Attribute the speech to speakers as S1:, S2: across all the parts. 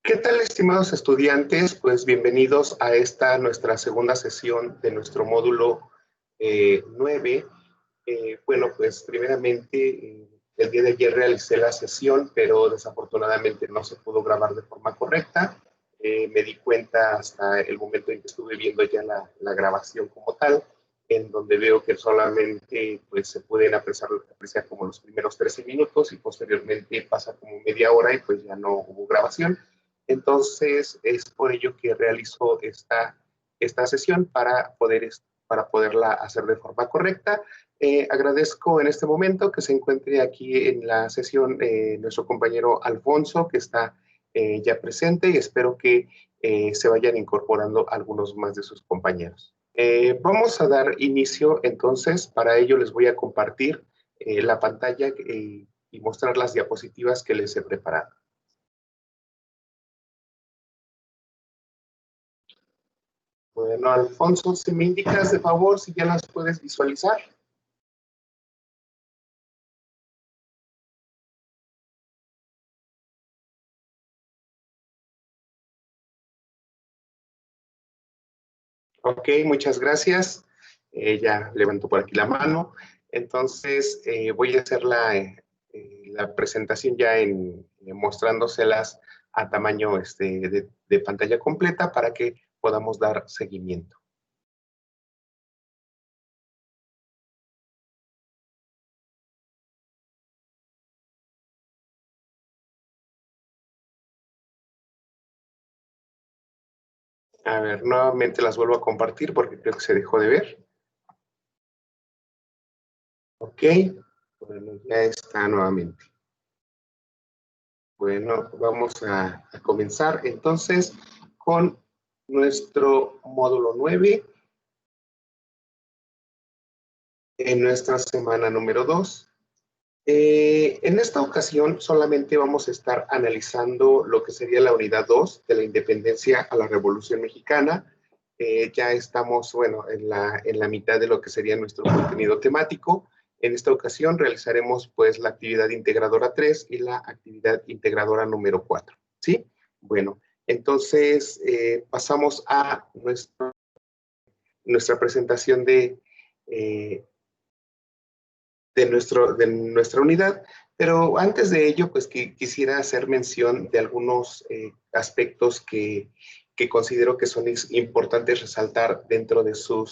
S1: ¿Qué tal, estimados estudiantes? Pues bienvenidos a esta nuestra segunda sesión de nuestro módulo 9. Bueno, pues primeramente el día de ayer realicé la sesión, pero desafortunadamente no se pudo grabar de forma correcta. Me di cuenta hasta el momento en que estuve viendo ya la grabación como tal, en donde veo que solamente pues, se pueden apreciar como los primeros 13 minutos y posteriormente pasa como media hora y pues ya no hubo grabación. Entonces, es por ello que realizo esta sesión para poderla hacer de forma correcta. Agradezco en este momento que se encuentre aquí en la sesión nuestro compañero Alfonso, que está ya presente, y espero que se vayan incorporando algunos más de sus compañeros. Vamos a dar inicio, entonces, para ello les voy a compartir la pantalla y mostrar las diapositivas que les he preparado. Bueno, Alfonso, si me indicas de favor si ya las puedes visualizar. Ok, muchas gracias. Ya levanto por aquí la mano. Entonces, voy a hacer la presentación ya mostrándoselas a tamaño de pantalla completa para que podamos dar seguimiento. A ver, nuevamente las vuelvo a compartir porque creo que se dejó de ver. Ok, bueno, ya está nuevamente. Bueno, vamos a comenzar entonces con nuestro módulo 9 en nuestra semana número 2. En esta ocasión solamente vamos a estar analizando lo que sería la unidad 2 de la independencia a la Revolución Mexicana. Ya estamos, bueno, en la mitad de lo que sería nuestro contenido temático. En esta ocasión realizaremos pues la actividad integradora 3 y la actividad integradora número 4, ¿sí? Bueno, entonces pasamos a nuestra presentación de nuestra unidad, pero antes de ello, pues quisiera hacer mención de algunos aspectos que considero que son importantes resaltar dentro de su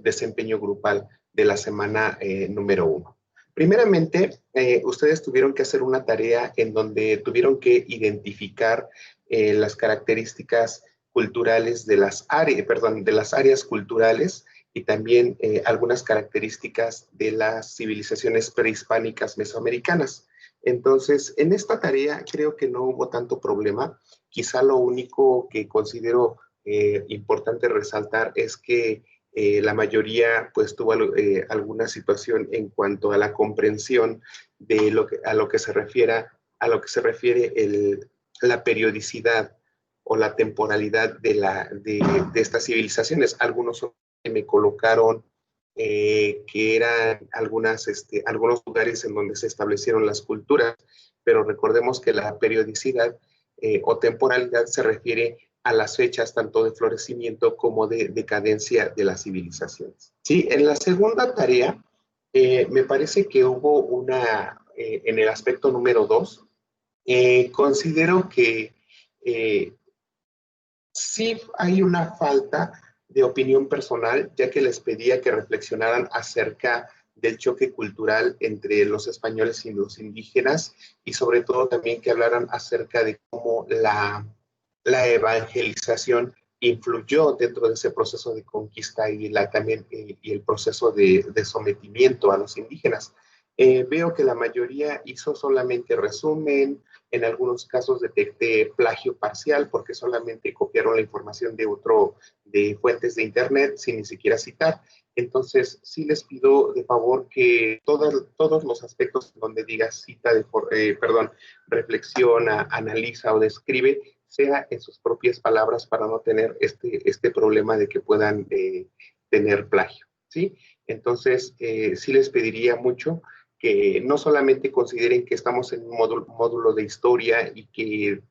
S1: desempeño grupal de la semana número 1. Primeramente, ustedes tuvieron que hacer una tarea en donde tuvieron que identificar las características culturales de las áreas culturales y también algunas características de las civilizaciones prehispánicas mesoamericanas. Entonces, en esta tarea creo que no hubo tanto problema. Quizá lo único que considero importante resaltar es que la mayoría pues tuvo alguna situación en cuanto a la comprensión de a lo que se refiere la periodicidad o la temporalidad de estas civilizaciones. Algunos me colocaron que eran algunos lugares en donde se establecieron las culturas, pero recordemos que la periodicidad o temporalidad se refiere a las fechas tanto de florecimiento como de decadencia de las civilizaciones. Sí, en la segunda tarea me parece que hubo en el aspecto número 2, considero que sí hay una falta de opinión personal, ya que les pedía que reflexionaran acerca del choque cultural entre los españoles y los indígenas, y sobre todo también que hablaran acerca de cómo la evangelización influyó dentro de ese proceso de conquista y también y el proceso de sometimiento a los indígenas. Veo que la mayoría hizo solamente resumen, en algunos casos detecté plagio parcial porque solamente copiaron la información de fuentes de internet sin ni siquiera citar. Entonces, sí les pido de favor que todos los aspectos donde diga reflexiona, analiza o describe, sea en sus propias palabras para no tener este problema de que puedan tener plagio, ¿sí? Entonces, sí les pediría mucho que no solamente consideren que estamos en un módulo de historia y que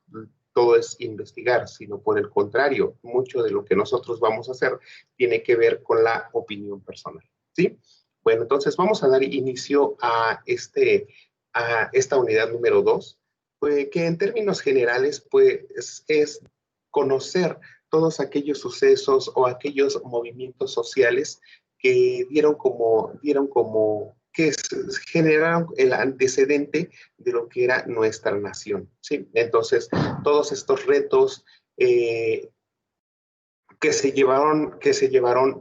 S1: todo es investigar, sino por el contrario, mucho de lo que nosotros vamos a hacer tiene que ver con la opinión personal, ¿sí? Bueno, entonces vamos a dar inicio a esta unidad número 2, pues, que en términos generales pues, es conocer todos aquellos sucesos o aquellos movimientos sociales que generaron el antecedente de lo que era nuestra nación, ¿sí? Entonces, todos estos retos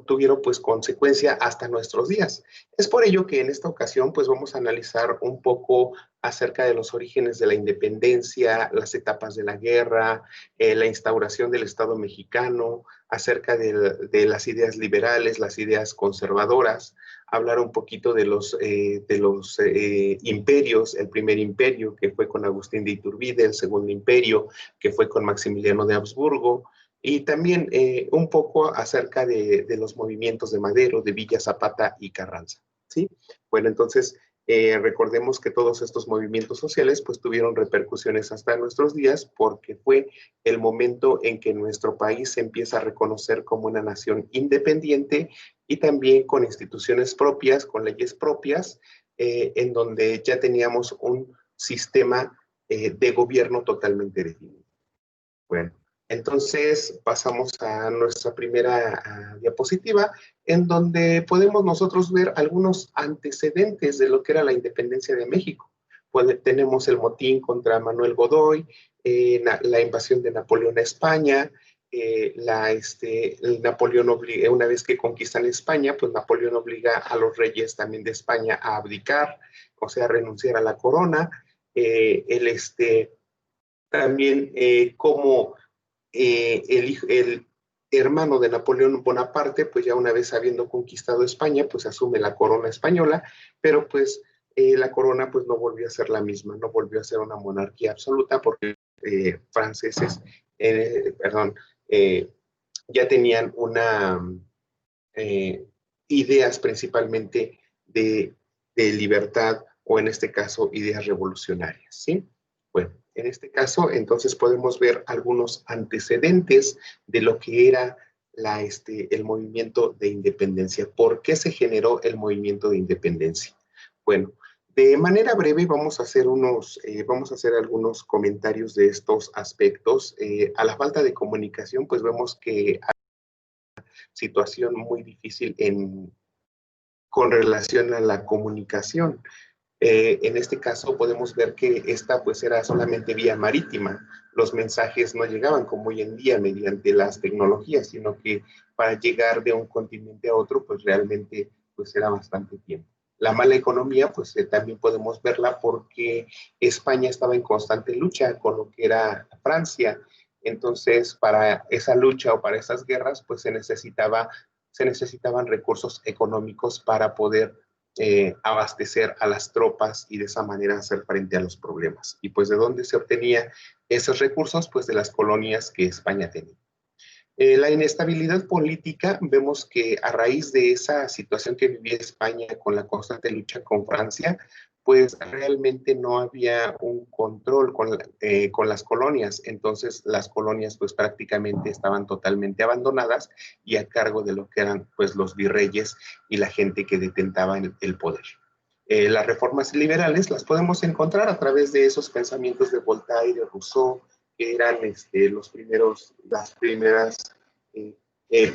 S1: tuvieron pues consecuencia hasta nuestros días. Es por ello que en esta ocasión pues vamos a analizar un poco acerca de los orígenes de la independencia, las etapas de la guerra, la instauración del Estado mexicano, acerca de las ideas liberales, las ideas conservadoras, hablar un poquito de los imperios, el primer imperio que fue con Agustín de Iturbide, el segundo imperio que fue con Maximiliano de Habsburgo, y también un poco acerca de los movimientos de Madero, de Villa Zapata y Carranza, ¿sí? Bueno, entonces recordemos que todos estos movimientos sociales pues tuvieron repercusiones hasta nuestros días porque fue el momento en que nuestro país se empieza a reconocer como una nación independiente y también con instituciones propias, con leyes propias, en donde ya teníamos un sistema de gobierno totalmente definido. Bueno, entonces pasamos a nuestra primera diapositiva, en donde podemos nosotros ver algunos antecedentes de lo que era la independencia de México. Tenemos el motín contra Manuel Godoy, la invasión de Napoleón a España, Napoleón obliga, una vez que conquistan España, pues Napoleón obliga a los reyes también de España a abdicar, o sea, a renunciar a la corona. También como el hermano de Napoleón Bonaparte, pues ya una vez habiendo conquistado España, pues asume la corona española, pero pues la corona pues no volvió a ser la misma, no volvió a ser una monarquía absoluta porque franceses, perdón, ya tenían ideas principalmente de libertad o en este caso ideas revolucionarias, ¿sí? Bueno, en este caso entonces podemos ver algunos antecedentes de lo que era el movimiento de independencia. ¿Por qué se generó el movimiento de independencia? Bueno, de manera breve vamos a hacer algunos comentarios de estos aspectos. A la falta de comunicación, pues vemos que situación muy difícil con relación a la comunicación. En este caso podemos ver que esta pues era solamente vía marítima. Los mensajes no llegaban como hoy en día mediante las tecnologías, sino que para llegar de un continente a otro pues realmente pues era bastante tiempo. La mala economía pues también podemos verla porque España estaba en constante lucha con lo que era Francia. Entonces, para esa lucha o para esas guerras, pues se necesitaban recursos económicos para poder abastecer a las tropas y de esa manera hacer frente a los problemas. Y pues, ¿de dónde se obtenía esos recursos? Pues de las colonias que España tenía. La inestabilidad política, vemos que a raíz de esa situación que vivía España con la constante lucha con Francia, pues realmente no había un control con las colonias. Entonces las colonias pues prácticamente estaban totalmente abandonadas y a cargo de lo que eran pues los virreyes y la gente que detentaba el poder. Las reformas liberales las podemos encontrar a través de esos pensamientos de Voltaire y de Rousseau, que eran las primeras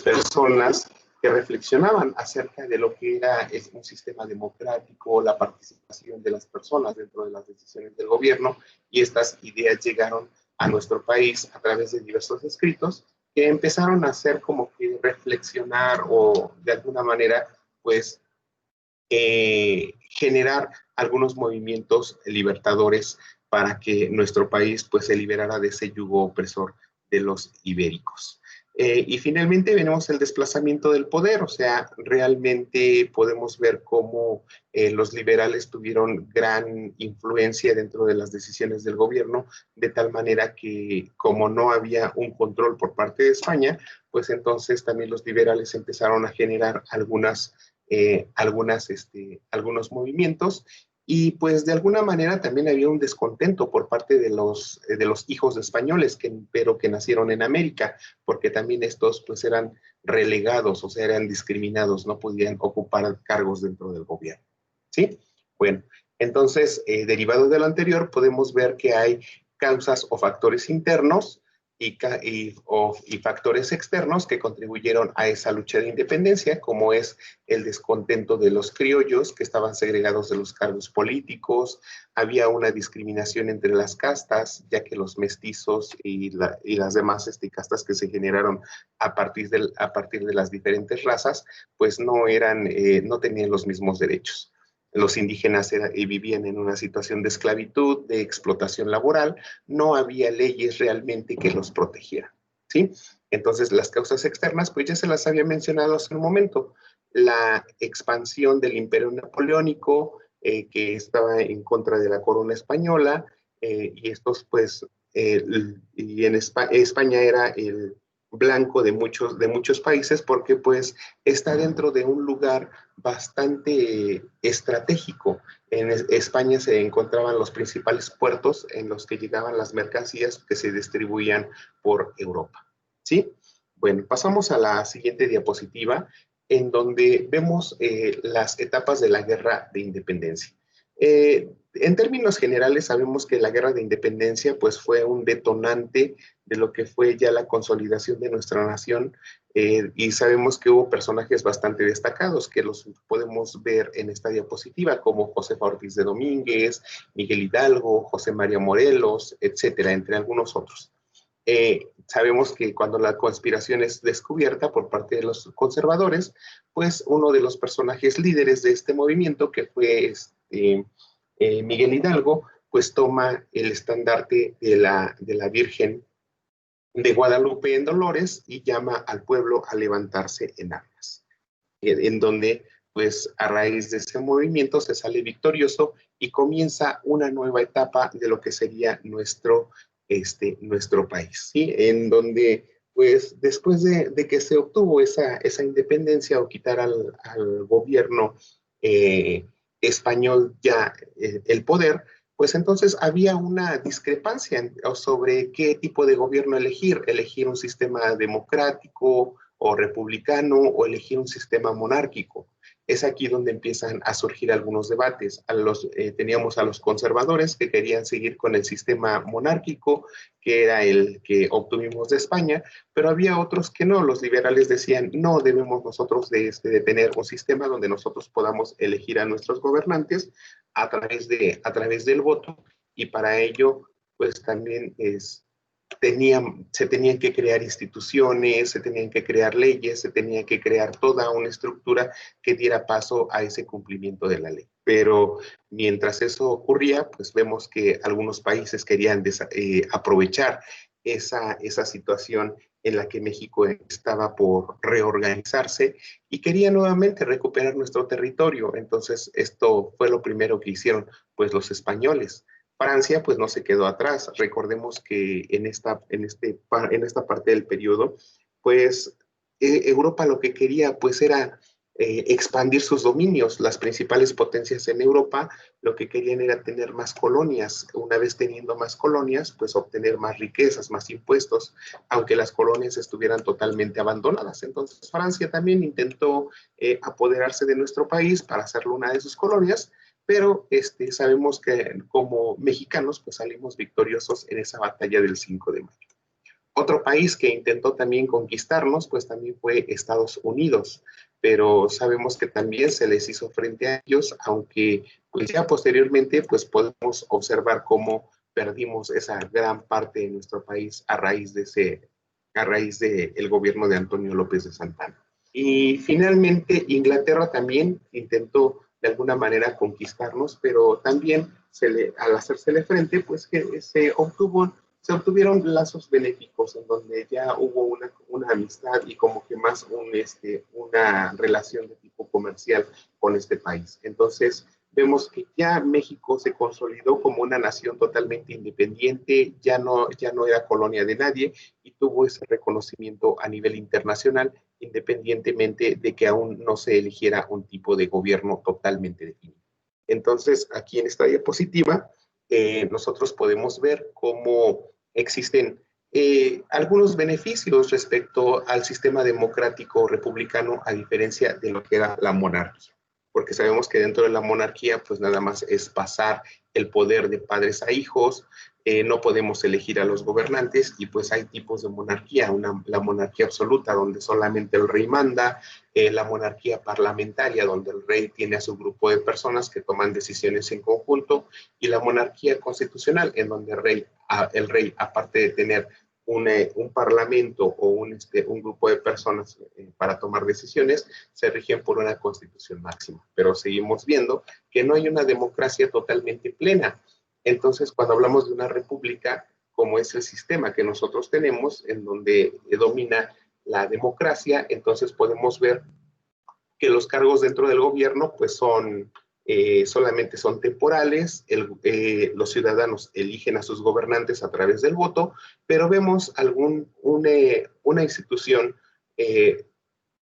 S1: personas que reflexionaban acerca de lo que era un sistema democrático, la participación de las personas dentro de las decisiones del gobierno, y estas ideas llegaron a nuestro país a través de diversos escritos que empezaron a hacer como que reflexionar o de alguna manera pues generar algunos movimientos libertadores para que nuestro país pues se liberara de ese yugo opresor de los ibéricos. Y finalmente vemos el desplazamiento del poder, o sea, realmente podemos ver cómo los liberales tuvieron gran influencia dentro de las decisiones del gobierno, de tal manera que como no había un control por parte de España, pues entonces también los liberales empezaron a generar algunos movimientos Y pues de alguna manera también había un descontento por parte de los hijos de españoles, pero que nacieron en América, porque también estos pues eran relegados, o sea, eran discriminados, no podían ocupar cargos dentro del gobierno. ¿Sí? Bueno, entonces, derivado de lo anterior, podemos ver que hay causas o factores internos y factores externos que contribuyeron a esa lucha de independencia, como es el descontento de los criollos que estaban segregados de los cargos políticos, había una discriminación entre las castas, ya que los mestizos y las demás castas que se generaron a partir de las diferentes razas, pues no tenían los mismos derechos. Los indígenas vivían en una situación de esclavitud, de explotación laboral, no había leyes realmente que los protegieran, ¿sí? Entonces, las causas externas, pues ya se las había mencionado hace un momento. La expansión del imperio napoleónico, que estaba en contra de la corona española, y estos, pues, y en España era el blanco de muchos países porque pues está dentro de un lugar bastante estratégico. En España se encontraban los principales puertos en los que llegaban las mercancías que se distribuían por Europa. ¿Sí? Bueno, pasamos a la siguiente diapositiva, en donde vemos las etapas de la Guerra de Independencia. En términos generales, sabemos que la Guerra de Independencia pues, fue un detonante de lo que fue ya la consolidación de nuestra nación, y sabemos que hubo personajes bastante destacados que los podemos ver en esta diapositiva, como Josefa Ortiz de Domínguez, Miguel Hidalgo, José María Morelos, etcétera, entre algunos otros. Sabemos que cuando la conspiración es descubierta por parte de los conservadores, pues uno de los personajes líderes de este movimiento, que fue Miguel Hidalgo, pues toma el estandarte de la Virgen de Guadalupe en Dolores y llama al pueblo a levantarse en armas, en donde pues a raíz de ese movimiento se sale victorioso y comienza una nueva etapa de lo que sería nuestro país, ¿sí? En donde pues después de que se obtuvo esa independencia o quitar al gobierno español ya el poder, pues entonces había una discrepancia sobre qué tipo de gobierno elegir un sistema democrático o republicano o elegir un sistema monárquico. Es aquí donde empiezan a surgir algunos debates. Teníamos a los conservadores que querían seguir con el sistema monárquico, que era el que obtuvimos de España, pero había otros que no. Los liberales decían, no debemos nosotros de tener un sistema donde nosotros podamos elegir a nuestros gobernantes a través del voto, y para ello, pues también se tenían que crear instituciones, se tenían que crear leyes, se tenía que crear toda una estructura que diera paso a ese cumplimiento de la ley. Pero mientras eso ocurría, pues vemos que algunos países querían aprovechar esa situación en la que México estaba por reorganizarse y quería nuevamente recuperar nuestro territorio. Entonces, esto fue lo primero que hicieron pues los españoles. Francia pues no se quedó atrás. Recordemos que en esta parte del periodo, pues Europa lo que quería pues era expandir sus dominios. Las principales potencias en Europa lo que querían era tener más colonias. Una vez teniendo más colonias, pues obtener más riquezas, más impuestos, aunque las colonias estuvieran totalmente abandonadas. Entonces Francia también intentó apoderarse de nuestro país para hacerlo una de sus colonias, pero sabemos que como mexicanos pues salimos victoriosos en esa batalla del 5 de mayo. Otro país que intentó también conquistarnos pues también fue Estados Unidos, pero sabemos que también se les hizo frente a ellos, aunque pues ya posteriormente pues podemos observar cómo perdimos esa gran parte de nuestro país a raíz de el gobierno de Antonio López de Santana. Y finalmente Inglaterra también intentó de alguna manera conquistarnos, pero también al hacérsele frente, pues que se obtuvieron lazos benéficos en donde ya hubo una amistad y como que más una relación de tipo comercial con este país. Entonces, vemos que ya México se consolidó como una nación totalmente independiente, ya no era colonia de nadie y tuvo ese reconocimiento a nivel internacional, independientemente de que aún no se eligiera un tipo de gobierno totalmente definido. Entonces, aquí en esta diapositiva, nosotros podemos ver cómo existen algunos beneficios respecto al sistema democrático republicano, a diferencia de lo que era la monarquía. Porque sabemos que dentro de la monarquía, pues nada más es pasar el poder de padres a hijos, no podemos elegir a los gobernantes, y pues hay tipos de monarquía, la monarquía absoluta, donde solamente el rey manda, la monarquía parlamentaria, donde el rey tiene a su grupo de personas que toman decisiones en conjunto, y la monarquía constitucional, en donde el rey aparte de tener un parlamento o un grupo de personas para tomar decisiones, se rigen por una constitución máxima. Pero seguimos viendo que no hay una democracia totalmente plena. Entonces, cuando hablamos de una república, como es el sistema que nosotros tenemos, en donde domina la democracia, entonces podemos ver que los cargos dentro del gobierno pues solamente son temporales, los ciudadanos eligen a sus gobernantes a través del voto, pero vemos una institución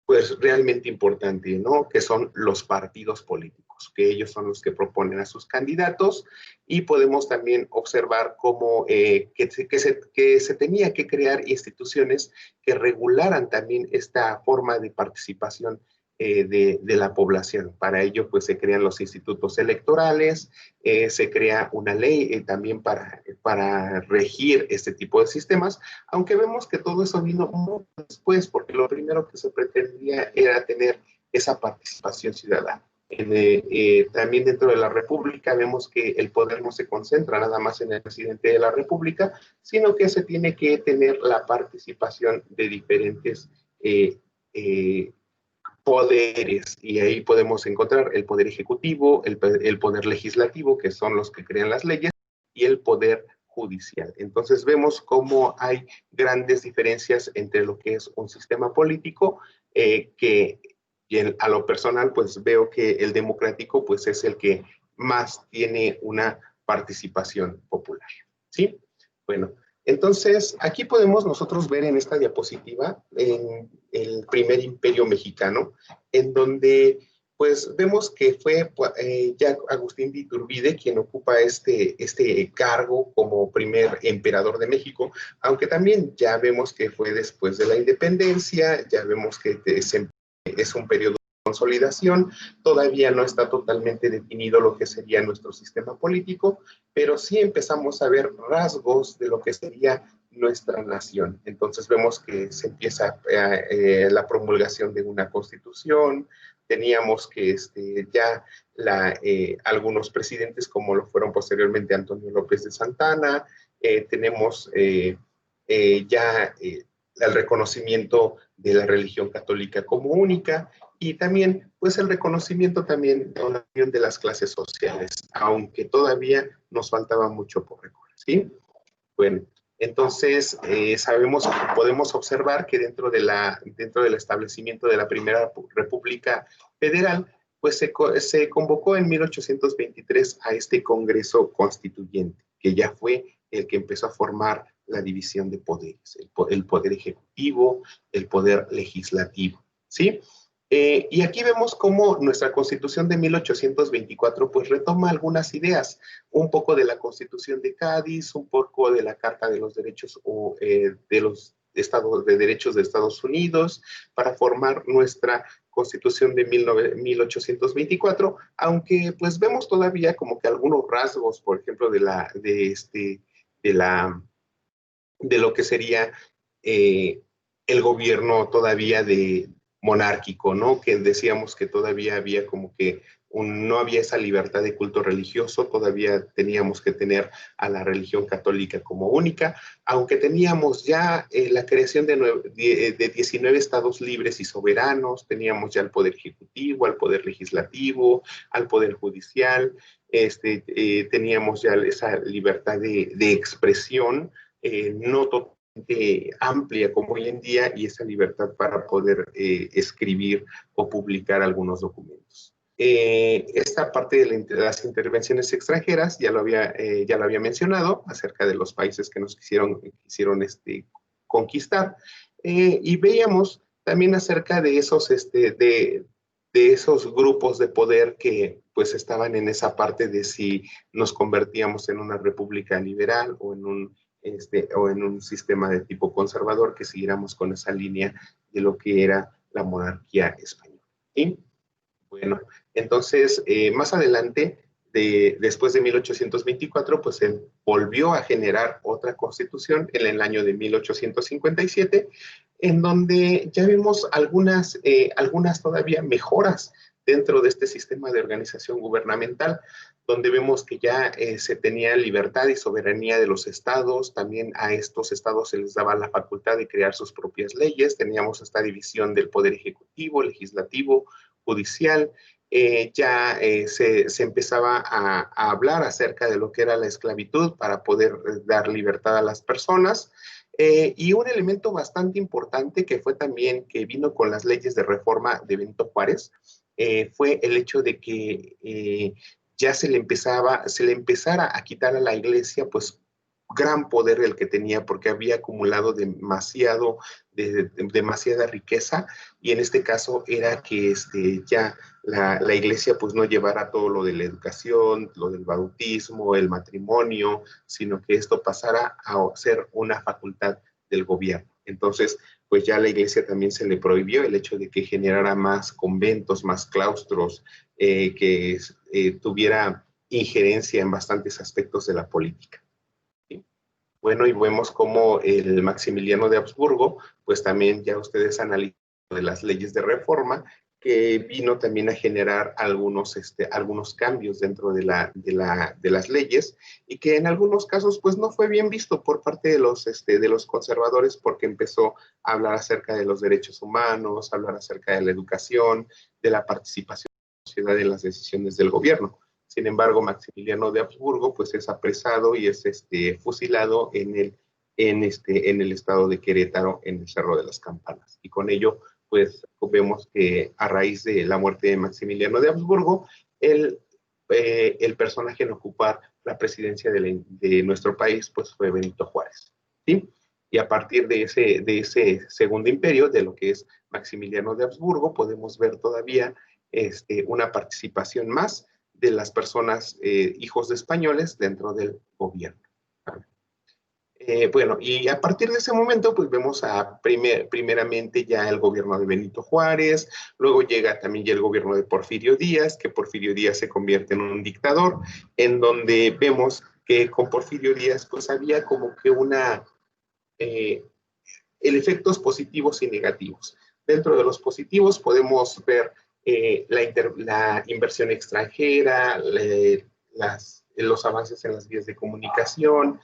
S1: pues realmente importante, ¿no? Que son los partidos políticos, que ellos son los que proponen a sus candidatos, y podemos también observar cómo que se tenía que crear instituciones que regularan también esta forma de participación de la población. Para ello, pues se crean los institutos electorales, se crea una ley también para regir este tipo de sistemas, aunque vemos que todo eso vino mucho después, porque lo primero que se pretendía era tener esa participación ciudadana. También dentro de la República vemos que el poder no se concentra nada más en el presidente de la República, sino que se tiene que tener la participación de diferentes poderes, y ahí podemos encontrar el poder ejecutivo, el poder legislativo, que son los que crean las leyes, y el poder judicial. Entonces vemos cómo hay grandes diferencias entre lo que es un sistema político, a lo personal pues veo que el democrático pues es el que más tiene una participación popular. ¿Sí? Bueno, entonces, aquí podemos nosotros ver en esta diapositiva en el primer imperio mexicano, en donde pues vemos que fue ya Agustín de Iturbide quien ocupa este cargo como primer emperador de México, aunque también ya vemos que fue después de la independencia, ya vemos que es un periodo de consolidación, todavía no está totalmente definido lo que sería nuestro sistema político, pero sí empezamos a ver rasgos de lo que sería nuestra nación. Entonces vemos que se empieza la promulgación de una constitución, teníamos que ya algunos presidentes como lo fueron posteriormente Antonio López de Santana, tenemos ya el reconocimiento de la religión católica como única, y también pues el reconocimiento también de las clases sociales, aunque todavía nos faltaba mucho por recorrer, ¿sí? Bueno, entonces podemos observar que dentro del establecimiento de la Primera República Federal, pues se convocó en 1823 a este Congreso Constituyente, que ya fue el que empezó a formar la división de poderes, el poder ejecutivo, el poder legislativo, ¿sí? Y aquí vemos cómo nuestra Constitución de 1824 pues retoma algunas ideas, un poco de la Constitución de Cádiz, un poco de la Carta de los Derechos de los Estados de Derechos de Estados Unidos, para formar nuestra Constitución de 1824, aunque pues vemos todavía como que algunos rasgos, por ejemplo, de lo que sería el gobierno todavía monárquico, ¿no? Que decíamos que todavía había como que no había esa libertad de culto religioso, todavía teníamos que tener a la religión católica como única, aunque teníamos ya la creación de 19 estados libres y soberanos, teníamos ya al poder ejecutivo, al poder legislativo, al poder judicial, teníamos ya esa libertad de expresión, no totalmente amplia como hoy en día, y esa libertad para poder escribir o publicar algunos documentos. Esta parte de las intervenciones extranjeras ya lo había mencionado, acerca de los países que nos quisieron conquistar, y veíamos también acerca de esos grupos de poder que pues estaban en esa parte de si nos convertíamos en una república liberal o en un sistema de tipo conservador, que siguiéramos con esa línea de lo que era la monarquía española. Y bueno, entonces, más adelante, después de 1824, pues se volvió a generar otra constitución en el año de 1857, en donde ya vimos algunas todavía mejoras dentro de este sistema de organización gubernamental, donde vemos que ya se tenía libertad y soberanía de los estados. También a estos estados se les daba la facultad de crear sus propias leyes. Teníamos esta división del poder ejecutivo, legislativo, judicial. Se empezaba a hablar acerca de lo que era la esclavitud para poder dar libertad a las personas. Y un elemento bastante importante que fue también que vino con las leyes de reforma de Benito Juárez, fue el hecho de que ya se le empezara a quitar a la iglesia, pues, gran poder el que tenía, porque había acumulado demasiada riqueza, y en este caso era que ya la iglesia pues no llevara todo lo de la educación, lo del bautismo, el matrimonio, sino que esto pasara a ser una facultad del gobierno. Entonces, pues ya a la iglesia también se le prohibió el hecho de que generara más conventos, más claustros, que tuviera injerencia en bastantes aspectos de la política. ¿Sí? Bueno, y vemos cómo el Maximiliano de Habsburgo, pues también ya ustedes analizan de las leyes de reforma, que vino también a generar algunos cambios dentro de las leyes, y que en algunos casos pues no fue bien visto por parte de los conservadores, porque empezó a hablar acerca de los derechos humanos, a hablar acerca de la educación, de la participación de la sociedad en las decisiones del gobierno. Sin embargo, Maximiliano de Habsburgo pues es apresado y es fusilado en el estado de Querétaro, en el Cerro de las Campanas. Y con ello, pues vemos que a raíz de la muerte de Maximiliano de Habsburgo, el personaje en ocupar la presidencia de nuestro país pues fue Benito Juárez. ¿Sí? Y a partir de ese segundo imperio, de lo que es Maximiliano de Habsburgo, podemos ver todavía una participación más de las personas, hijos de españoles, dentro del gobierno. Bueno, y a partir de ese momento, pues vemos primeramente ya el gobierno de Benito Juárez, luego llega también ya el gobierno de Porfirio Díaz, que Porfirio Díaz se convierte en un dictador, en donde vemos que con Porfirio Díaz pues había como que efectos positivos y negativos. Dentro de los positivos podemos ver la inversión extranjera, los avances en las vías de comunicación,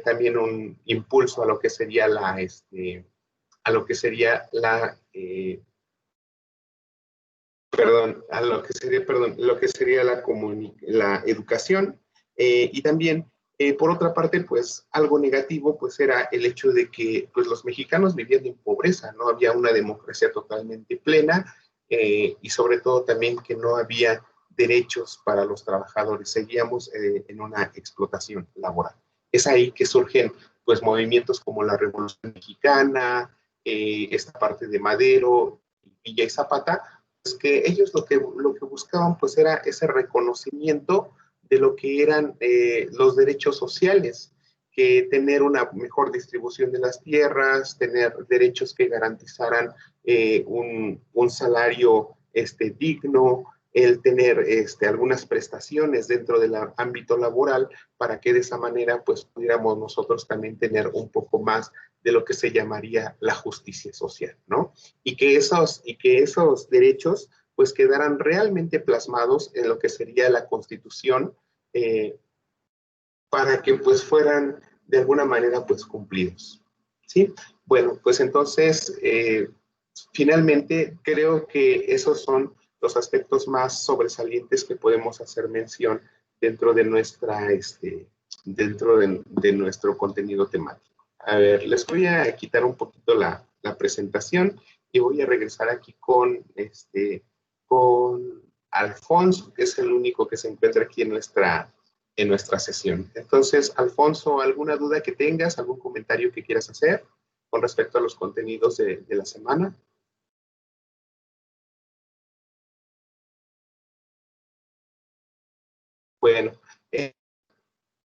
S1: también un impulso a lo que sería lo que sería la educación, y también, por otra parte, pues algo negativo pues era el hecho de que pues los mexicanos vivían en pobreza, no había una democracia totalmente plena, y sobre todo también que no había derechos para los trabajadores, seguíamos en una explotación laboral. Es ahí que surgen pues movimientos como la Revolución Mexicana, esta parte de Madero, Villa y Zapata, pues que ellos lo que buscaban pues era ese reconocimiento de lo que eran los derechos sociales, que tener una mejor distribución de las tierras, tener derechos que garantizaran un salario digno, el tener algunas prestaciones dentro del ámbito laboral, para que de esa manera pues pudiéramos nosotros también tener un poco más de lo que se llamaría la justicia social, ¿no? Y que esos derechos pues quedaran realmente plasmados en lo que sería la Constitución, para que pues fueran de alguna manera pues cumplidos. ¿Sí? Bueno, pues entonces, finalmente creo que esos son los aspectos más sobresalientes que podemos hacer mención dentro de nuestro contenido temático. A ver, les voy a quitar un poquito la presentación y voy a regresar aquí con Alfonso, que es el único que se encuentra aquí en nuestra sesión. Entonces, Alfonso, ¿alguna duda que tengas, algún comentario que quieras hacer con respecto a los contenidos de la semana? Bueno, eh,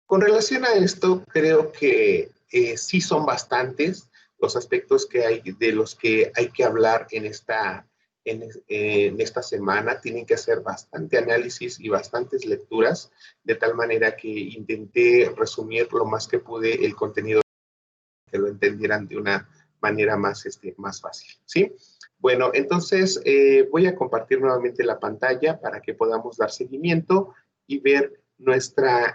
S1: con relación a esto, creo que sí son bastantes los aspectos que hay, de los que hay que hablar en esta semana. Tienen que hacer bastante análisis y bastantes lecturas, de tal manera que intenté resumir lo más que pude el contenido, que lo entendieran de una manera más fácil, ¿sí? Bueno, entonces voy a compartir nuevamente la pantalla para que podamos dar seguimiento y ver nuestras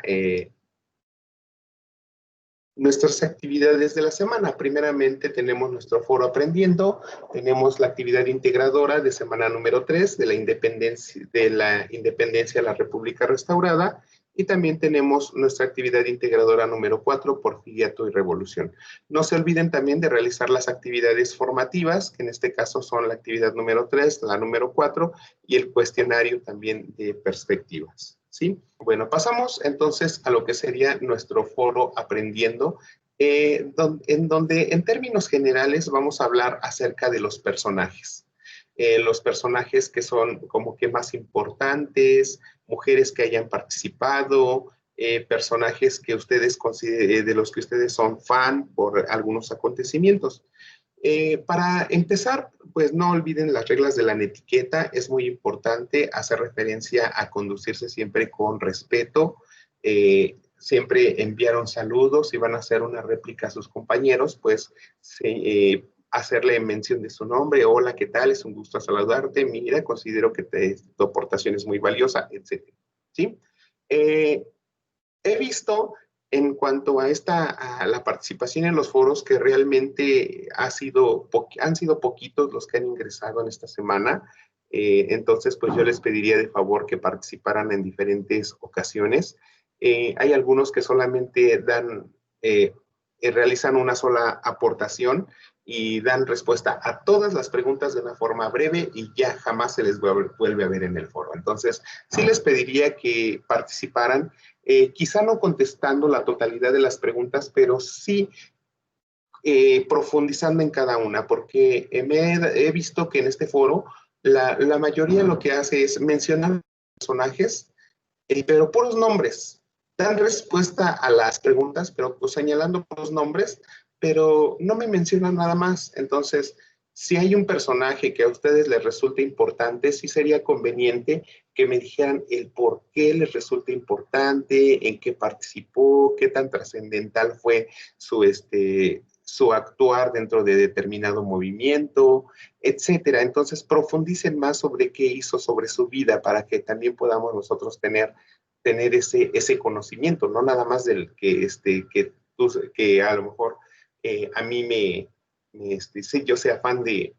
S1: actividades de la semana. Primeramente tenemos nuestro foro aprendiendo, tenemos la actividad integradora de semana número 3 de la independencia de la República Restaurada, y también tenemos nuestra actividad integradora número 4, Porfiriato y Revolución. No se olviden también de realizar las actividades formativas, que en este caso son la actividad número 3, la número 4 y el cuestionario también de perspectivas, ¿sí? Bueno, pasamos entonces a lo que sería nuestro foro aprendiendo, en donde en términos generales vamos a hablar acerca de los personajes que son como que más importantes, mujeres que hayan participado, personajes que ustedes de los que ustedes son fan por algunos acontecimientos. Para empezar, pues no olviden las reglas de la netiqueta. Es muy importante hacer referencia a conducirse siempre con respeto, siempre enviar un saludo. Si van a hacer una réplica a sus compañeros, pues hacerle mención de su nombre. Hola, ¿qué tal? Es un gusto saludarte. Mira, considero que tu aportación es muy valiosa, etcétera. ¿Sí? Eh, He visto en cuanto a la participación en los foros que realmente han sido poquitos los que han ingresado en esta semana. Entonces, pues yo les pediría de favor que participaran en diferentes ocasiones. Hay algunos que solamente realizan una sola aportación y dan respuesta a todas las preguntas de una forma breve y ya jamás se les vuelve a ver en el foro. Entonces, sí les pediría que participaran, quizá no contestando la totalidad de las preguntas, pero sí profundizando en cada una, porque he visto que en este foro la mayoría lo que hace es mencionar personajes, pero puros nombres. Dan respuesta a las preguntas, pero pues, señalando puros nombres, pero no me mencionan nada más. Entonces, si hay un personaje que a ustedes les resulta importante, sí sería conveniente que me dijeran el por qué les resulta importante, en qué participó, qué tan trascendental fue su actuar dentro de determinado movimiento, etcétera. Entonces, profundicen más sobre qué hizo, sobre su vida, para que también podamos nosotros tener ese conocimiento, no nada más del que a lo mejor a mí sí, yo sea fan de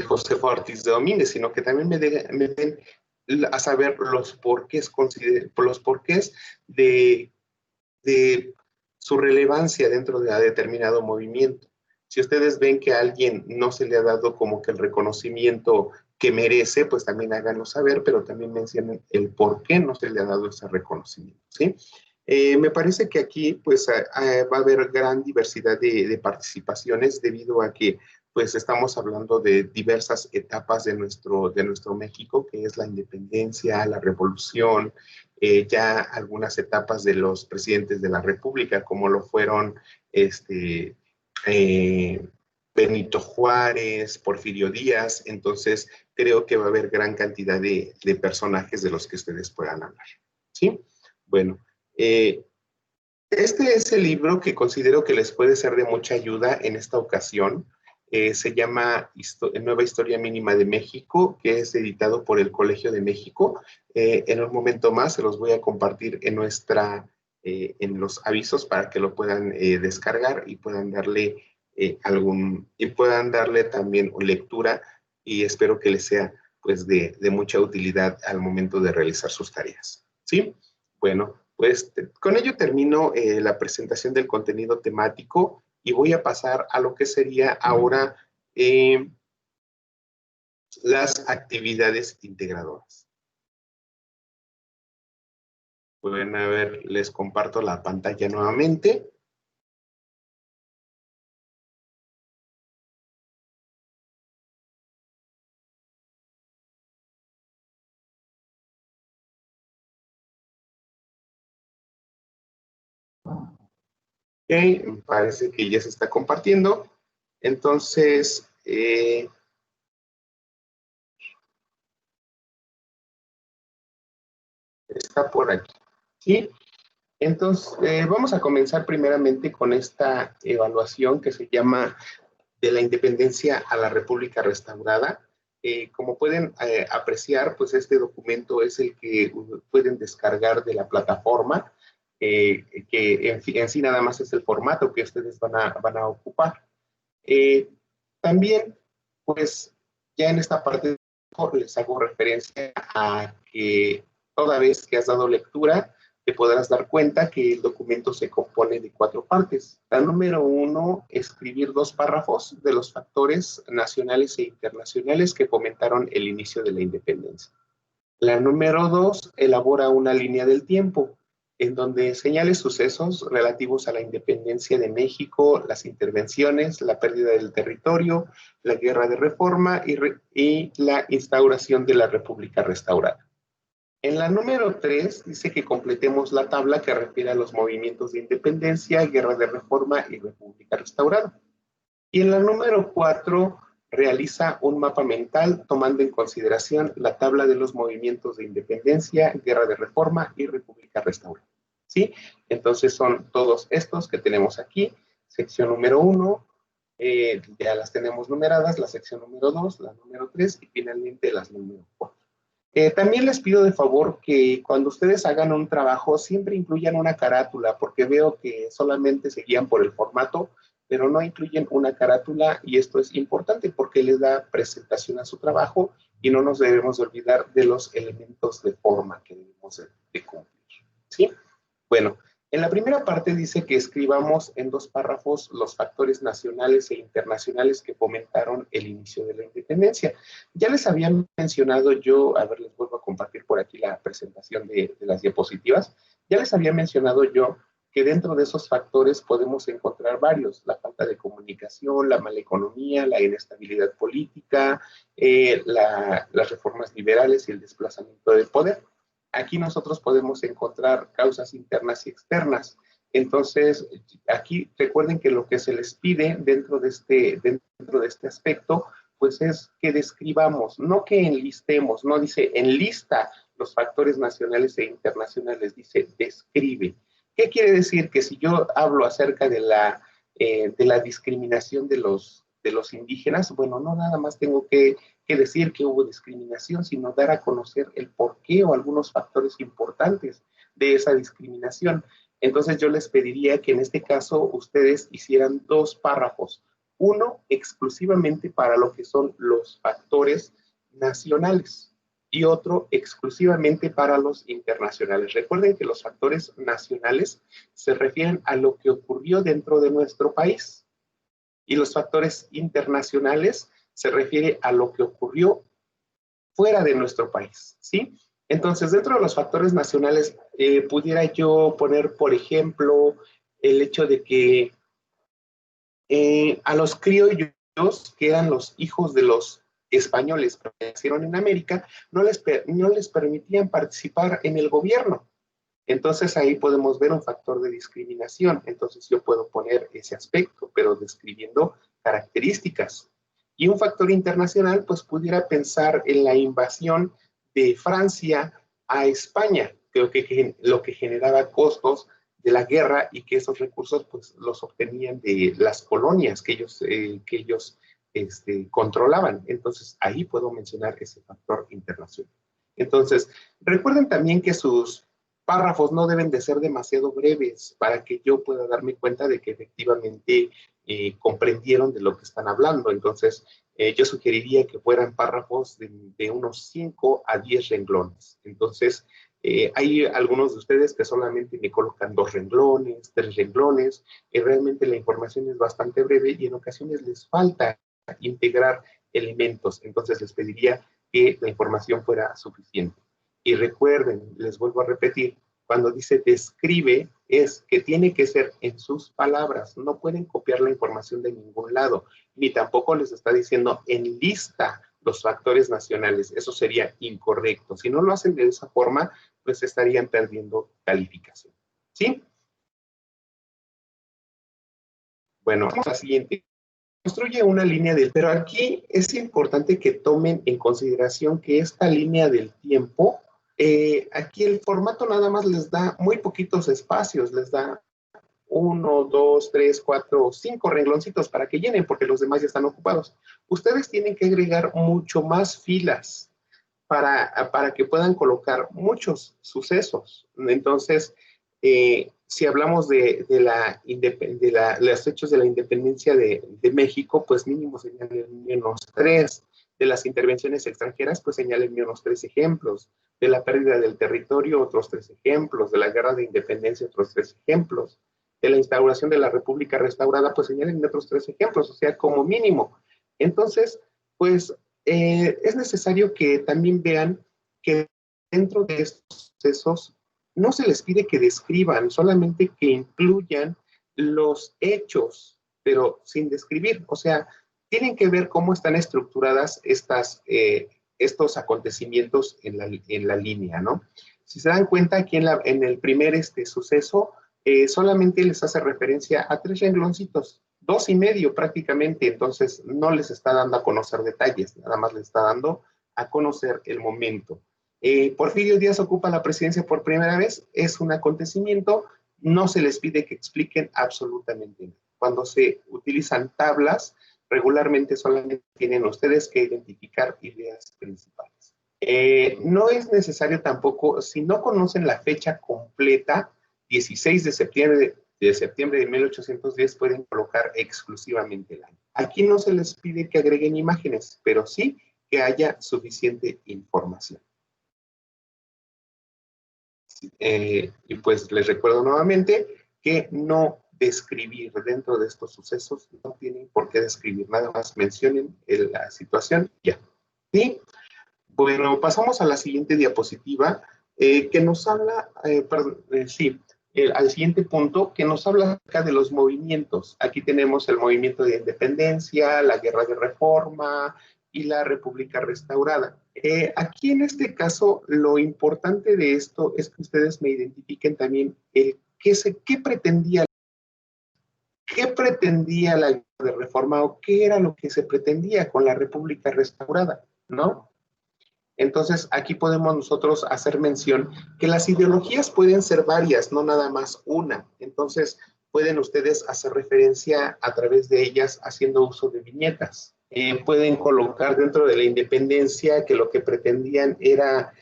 S1: Josefo Ortiz de Domínguez, sino que también me den a saber los porqués de su relevancia dentro de determinado movimiento. Si ustedes ven que a alguien no se le ha dado como que el reconocimiento que merece, pues también háganlo saber, pero también mencionen el por qué no se le ha dado ese reconocimiento, ¿sí? Me parece que aquí pues va a haber gran diversidad de participaciones debido a que pues estamos hablando de diversas etapas de nuestro México, que es la independencia, la revolución, ya algunas etapas de los presidentes de la República, como lo fueron eh, Benito Juárez, Porfirio Díaz. Entonces creo que va a haber gran cantidad de personajes de los que ustedes puedan hablar, ¿sí? Bueno, este es el libro que considero que les puede ser de mucha ayuda en esta ocasión. Se llama Nueva Historia Mínima de México, que es editado por el Colegio de México. En un momento más se los voy a compartir en los avisos para que lo puedan descargar y puedan darle también lectura, y espero que les sea pues de mucha utilidad al momento de realizar sus tareas. ¿Sí? Bueno, pues con ello termino la presentación del contenido temático y voy a pasar a lo que sería ahora las actividades integradoras. Pueden a ver, les comparto la pantalla nuevamente. Ok, me parece que ya se está compartiendo. Entonces, está por aquí. ¿Sí? Entonces, vamos a comenzar primeramente con esta evaluación que se llama de la independencia a la República Restaurada. Como pueden apreciar, pues este documento es el que pueden descargar de la plataforma, que en sí nada más es el formato que ustedes van a ocupar. También, pues ya en esta parte les hago referencia a que toda vez que has dado lectura, te podrás dar cuenta que el documento se compone de 4 partes. La número 1, escribir 2 párrafos de los factores nacionales e internacionales que fomentaron el inicio de la independencia. La número 2, elabora una línea del tiempo en donde señale sucesos relativos a la independencia de México, las intervenciones, la pérdida del territorio, la guerra de reforma y la instauración de la República Restaurada. En la número 3 dice que completemos la tabla que refiere a los movimientos de independencia, guerra de reforma y República Restaurada. Y en la número 4 realiza un mapa mental tomando en consideración la tabla de los movimientos de independencia, guerra de reforma y república restaurada. ¿Sí? Entonces son todos estos que tenemos aquí. Sección número 1, ya las tenemos numeradas, la sección número 2, la número 3 y finalmente las número 4. También les pido de favor que cuando ustedes hagan un trabajo siempre incluyan una carátula, porque veo que solamente se guían por el formato, pero no incluyen una carátula y esto es importante porque les da presentación a su trabajo y no nos debemos olvidar de los elementos de forma que debemos de cumplir. ¿Sí? Bueno, en la primera parte dice que escribamos en 2 párrafos los factores nacionales e internacionales que fomentaron el inicio de la independencia. Ya les había mencionado yo, a ver, les vuelvo a compartir por aquí la presentación de las diapositivas. Ya les había mencionado yo que dentro de esos factores podemos encontrar varios: la falta de comunicación, la mala economía, la inestabilidad política, las reformas liberales y el desplazamiento del poder. Aquí nosotros podemos encontrar causas internas y externas. Entonces, aquí recuerden que lo que se les pide dentro de este aspecto, pues es que describamos, no que enlistemos, no dice enlista los factores nacionales e internacionales, dice describe. ¿Qué quiere decir? Que si yo hablo acerca de la discriminación de los indígenas, bueno, no nada más tengo que decir que hubo discriminación, sino dar a conocer el porqué o algunos factores importantes de esa discriminación. Entonces yo les pediría que en este caso ustedes hicieran 2 párrafos, uno exclusivamente para lo que son los factores nacionales y otro exclusivamente para los internacionales. Recuerden que los factores nacionales se refieren a lo que ocurrió dentro de nuestro país y los factores internacionales se refiere a lo que ocurrió fuera de nuestro país, ¿sí? Entonces, dentro de los factores nacionales, pudiera yo poner, por ejemplo, el hecho de que a los criollos, que eran los hijos de los españoles que nacieron en América, no les permitían participar en el gobierno. Entonces ahí podemos ver un factor de discriminación. Entonces yo puedo poner ese aspecto, pero describiendo características. Y un factor internacional, pues pudiera pensar en la invasión de Francia a España, lo que generaba costos de la guerra y que esos recursos pues los obtenían de las colonias que ellos controlaban. Entonces ahí puedo mencionar ese factor internacional. Entonces, recuerden también que sus párrafos no deben de ser demasiado breves para que yo pueda darme cuenta de que efectivamente comprendieron de lo que están hablando. Entonces, yo sugeriría que fueran párrafos de unos 5 a 10 renglones. Entonces, hay algunos de ustedes que solamente me colocan 2 renglones, 3 renglones, y realmente la información es bastante breve y en ocasiones les falta integrar elementos. Entonces, les pediría que la información fuera suficiente. Y recuerden, les vuelvo a repetir, cuando dice describe, es que tiene que ser en sus palabras. No pueden copiar la información de ningún lado, ni tampoco les está diciendo enlista los factores nacionales. Eso sería incorrecto. Si no lo hacen de esa forma, pues estarían perdiendo calificación. ¿Sí? Bueno, vamos a la siguiente. Construye una línea del... Pero aquí es importante que tomen en consideración que esta línea del tiempo, aquí el formato nada más les da muy poquitos espacios, les da 1, 2, 3, 4, 5 rengloncitos para que llenen, porque los demás ya están ocupados. Ustedes tienen que agregar mucho más filas para que puedan colocar muchos sucesos. Entonces, si hablamos de los hechos de la independencia de México, pues mínimo señalen unos 3. De las intervenciones extranjeras, pues señalen unos 3 ejemplos. De la pérdida del territorio, otros 3 ejemplos. De la guerra de independencia, otros 3 ejemplos. De la instauración de la República restaurada, pues señalen otros 3 ejemplos, o sea, como mínimo. Entonces, pues es necesario que también vean que dentro de estos procesos no se les pide que describan, solamente que incluyan los hechos, pero sin describir. O sea, tienen que ver cómo están estructuradas estos acontecimientos en la línea, ¿no? Si se dan cuenta, aquí en el primer suceso, solamente les hace referencia a 3 rengloncitos, 2 y medio prácticamente, entonces no les está dando a conocer detalles, nada más les está dando a conocer el momento. Porfirio Díaz ocupa la presidencia por primera vez, es un acontecimiento, no se les pide que expliquen absolutamente nada. Cuando se utilizan tablas, regularmente solamente tienen ustedes que identificar ideas principales. No es necesario tampoco, si no conocen la fecha completa, 16 de septiembre de 1810 pueden colocar exclusivamente el año. Aquí no se les pide que agreguen imágenes, pero sí que haya suficiente información. Y pues les recuerdo nuevamente que no describir dentro de estos sucesos, no tienen por qué describir, nada más mencionen la situación ya. ¿Sí? Bueno, pasamos a la siguiente diapositiva que nos habla, al siguiente punto, que nos habla acerca de los movimientos. Aquí tenemos el movimiento de independencia, la guerra de reforma y la república restaurada. Aquí en este caso, lo importante de esto es que ustedes me identifiquen también qué pretendía la guerra de reforma o qué era lo que se pretendía con la república restaurada, ¿no? Entonces, aquí podemos nosotros hacer mención que las ideologías pueden ser varias, no nada más una. Entonces, pueden ustedes hacer referencia a través de ellas haciendo uso de viñetas. Pueden colocar dentro de la independencia que lo que pretendían era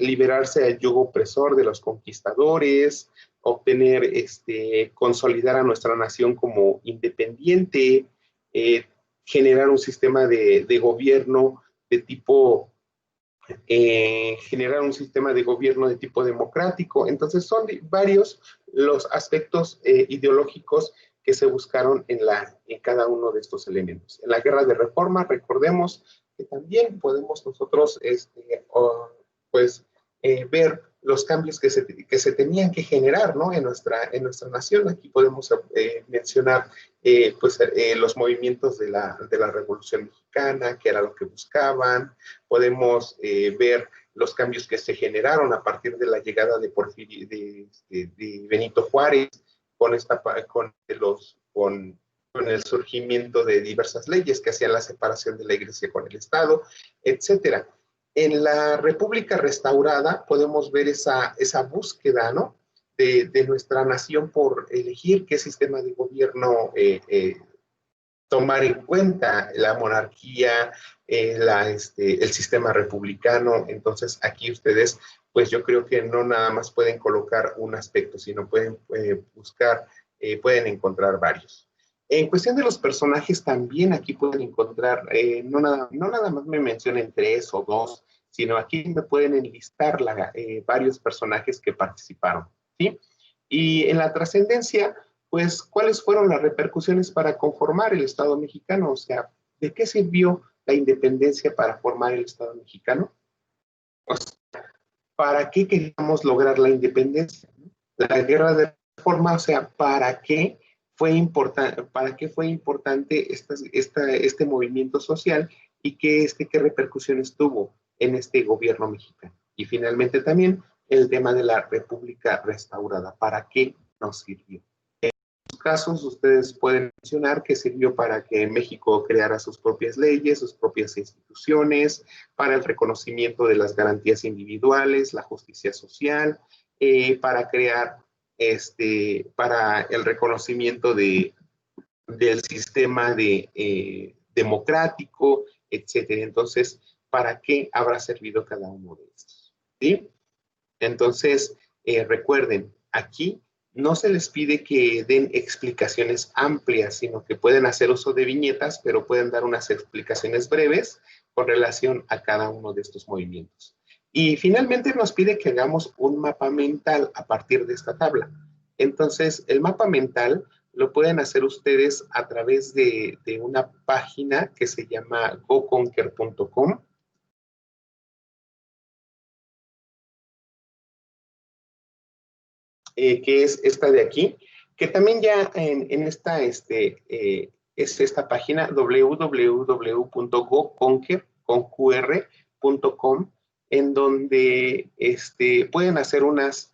S1: liberarse del yugo opresor de los conquistadores, obtener, consolidar a nuestra nación como independiente, generar un sistema de gobierno de tipo, generar un sistema de gobierno de tipo democrático. Entonces son varios los aspectos ideológicos que se buscaron en cada uno de estos elementos. En la guerra de reforma, recordemos que también podemos nosotros ver los cambios que se tenían que generar, ¿no? en nuestra nación. Aquí podemos mencionar los movimientos de la Revolución Mexicana, que era lo que buscaban. Podemos ver los cambios que se generaron a partir de la llegada de Benito Juárez, con el surgimiento de diversas leyes que hacían la separación de la Iglesia con el Estado, etcétera. En la República Restaurada podemos ver esa búsqueda, ¿no? de nuestra nación por elegir qué sistema de gobierno tomar en cuenta, la monarquía, el sistema republicano. Entonces aquí ustedes, pues yo creo que no nada más pueden colocar un aspecto, sino pueden buscar, pueden encontrar varios. En cuestión de los personajes también aquí pueden encontrar, no nada más me mencionen 3 o 2, sino aquí me pueden enlistar varios personajes que participaron, ¿sí? Y en la trascendencia, pues, ¿cuáles fueron las repercusiones para conformar el Estado mexicano? O sea, ¿de qué sirvió la independencia para formar el Estado mexicano? O sea, ¿para qué queríamos lograr la independencia? La guerra de reforma, o sea, ¿para qué fue importante este movimiento social y qué repercusiones tuvo en este gobierno mexicano? Y finalmente también el tema de la República Restaurada, ¿para qué nos sirvió? casos, ustedes pueden mencionar que sirvió para que México creara sus propias leyes, sus propias instituciones, para el reconocimiento de las garantías individuales, la justicia social, para crear, para el reconocimiento del sistema democrático, etcétera. Entonces, ¿para qué habrá servido cada uno de estos? ¿Sí? Entonces, recuerden, aquí no se les pide que den explicaciones amplias, sino que pueden hacer uso de viñetas, pero pueden dar unas explicaciones breves con relación a cada uno de estos movimientos. Y finalmente nos pide que hagamos un mapa mental a partir de esta tabla. Entonces, el mapa mental lo pueden hacer ustedes a través de una página que se llama goconquer.com. Que es esta de aquí, que también ya en esta, es esta página www.goconquer.com, en donde pueden hacer unas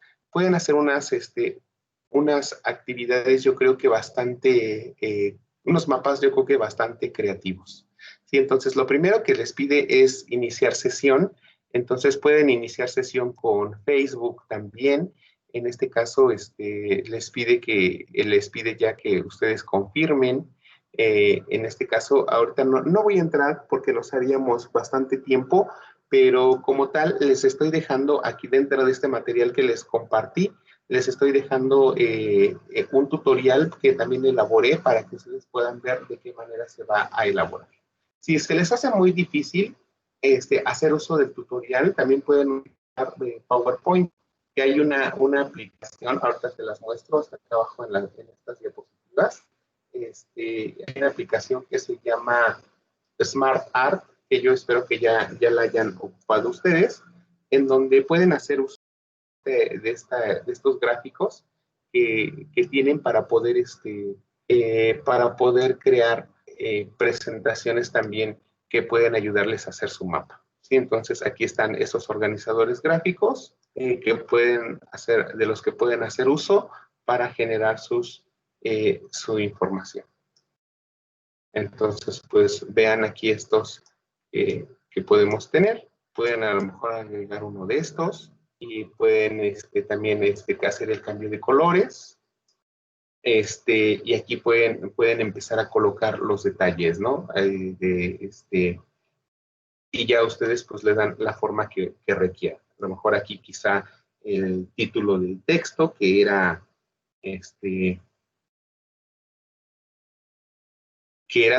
S1: actividades, yo creo que bastante, unos mapas yo creo que bastante creativos. ¿Sí? Entonces, lo primero que les pide es iniciar sesión. Entonces, pueden iniciar sesión con Facebook también. En este caso, les pide ya que ustedes confirmen. En este caso, ahorita no voy a entrar porque nos haríamos bastante tiempo, pero como tal, les estoy dejando aquí dentro de este material que les compartí, les estoy dejando un tutorial que también elaboré para que ustedes puedan ver de qué manera se va a elaborar. Si se les hace muy difícil hacer uso del tutorial, también pueden utilizar PowerPoint, que hay una aplicación, ahorita se las muestro, está acá abajo en estas diapositivas. Hay una aplicación que se llama Smart Art, que yo espero que ya la hayan ocupado ustedes, en donde pueden hacer uso de estos gráficos que tienen para poder, crear presentaciones también que pueden ayudarles a hacer su mapa. ¿Sí? Entonces, aquí están esos organizadores gráficos de los que pueden hacer uso para generar su información. Entonces, pues vean aquí estos que podemos tener. Pueden a lo mejor agregar uno de estos y pueden también hacer el cambio de colores. Y aquí pueden empezar a colocar los detalles, ¿no? Y ya ustedes pues le dan la forma que requieran. A lo mejor aquí quizá el título del texto, que era